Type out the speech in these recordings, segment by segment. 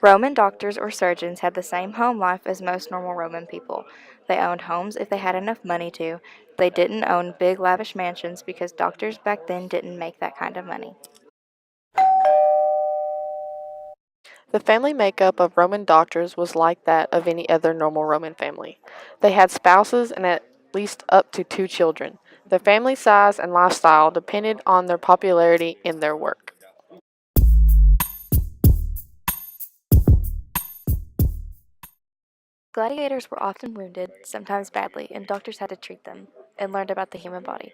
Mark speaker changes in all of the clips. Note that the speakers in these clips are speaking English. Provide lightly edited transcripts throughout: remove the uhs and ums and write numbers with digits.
Speaker 1: Roman doctors or surgeons had the same home life as most normal Roman people. They owned homes if they had enough money to. They didn't own big, lavish mansions because doctors back then didn't make that kind of money.
Speaker 2: The family makeup of Roman doctors was like that of any other normal Roman family. They had spouses and at least up to 2 children. Their family size and lifestyle depended on their popularity in their work.
Speaker 1: Gladiators were often wounded, sometimes badly, and doctors had to treat them, and learned about the human body.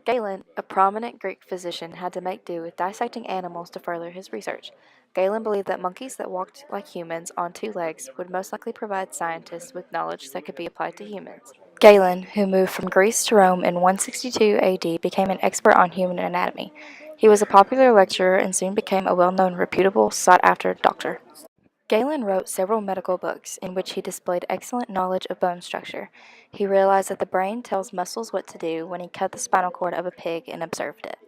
Speaker 1: Galen, a prominent Greek physician, had to make do with dissecting animals to further his research. Galen believed that monkeys that walked like humans on 2 legs would most likely provide scientists with knowledge that could be applied to humans. Galen, who moved from Greece to Rome in 162 AD, became an expert on human anatomy. He was a popular lecturer and soon became a well-known, reputable, sought-after doctor. Galen wrote several medical books in which he displayed excellent knowledge of bone structure. He realized that the brain tells muscles what to do when he cut the spinal cord of a pig and observed it.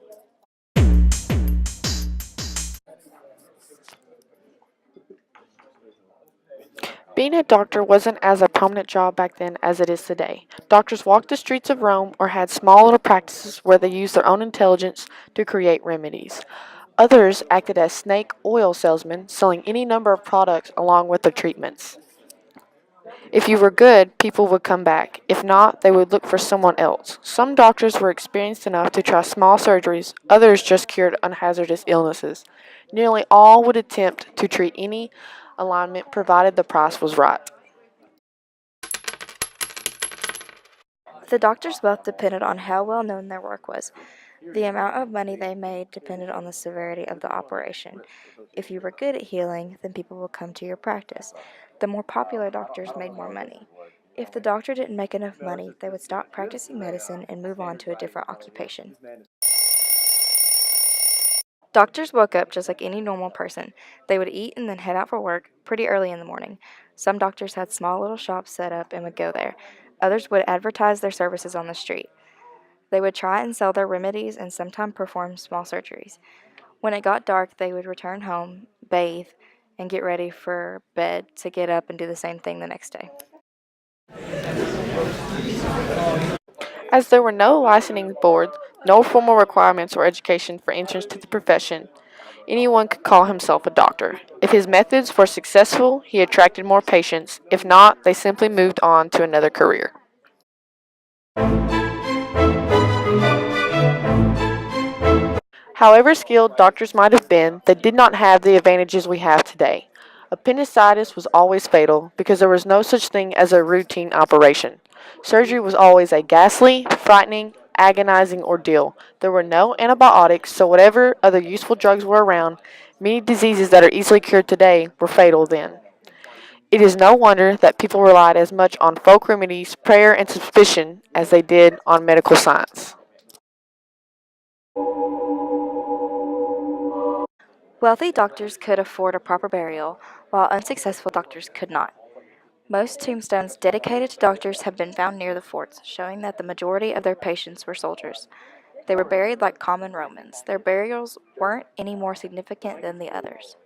Speaker 2: Being a doctor wasn't as a prominent job back then as it is today. Doctors walked the streets of Rome or had small little practices where they used their own intelligence to create remedies. Others acted as snake oil salesmen, selling any number of products along with their treatments. If you were good, people would come back. If not, they would look for someone else. Some doctors were experienced enough to try small surgeries, others just cured unhazardous illnesses. Nearly all would attempt to treat any alignment provided the price was right.
Speaker 1: The doctor's wealth depended on how well known their work was. The amount of money they made depended on the severity of the operation. If you were good at healing, then people would come to your practice. The more popular doctors made more money. If the doctor didn't make enough money, they would stop practicing medicine and move on to a different occupation. Doctors woke up just like any normal person. They would eat and then head out for work pretty early in the morning. Some doctors had small little shops set up and would go there. Others would advertise their services on the street. They would try and sell their remedies and sometimes perform small surgeries. When it got dark, they would return home, bathe, and get ready for bed to get up and do the same thing the next day.
Speaker 2: As there were no licensing boards, no formal requirements or education for entrance to the profession, anyone could call himself a doctor. If his methods were successful, he attracted more patients. If not, they simply moved on to another career. However skilled doctors might have been, they did not have the advantages we have today. Appendicitis was always fatal because there was no such thing as a routine operation. Surgery was always a ghastly, frightening, agonizing ordeal. There were no antibiotics, so whatever other useful drugs were around, many diseases that are easily cured today were fatal then. It is no wonder that people relied as much on folk remedies, prayer, and suspicion as they did on medical science.
Speaker 1: Wealthy doctors could afford a proper burial, while unsuccessful doctors could not. Most tombstones dedicated to doctors have been found near the forts, showing that the majority of their patients were soldiers. They were buried like common Romans. Their burials weren't any more significant than the others.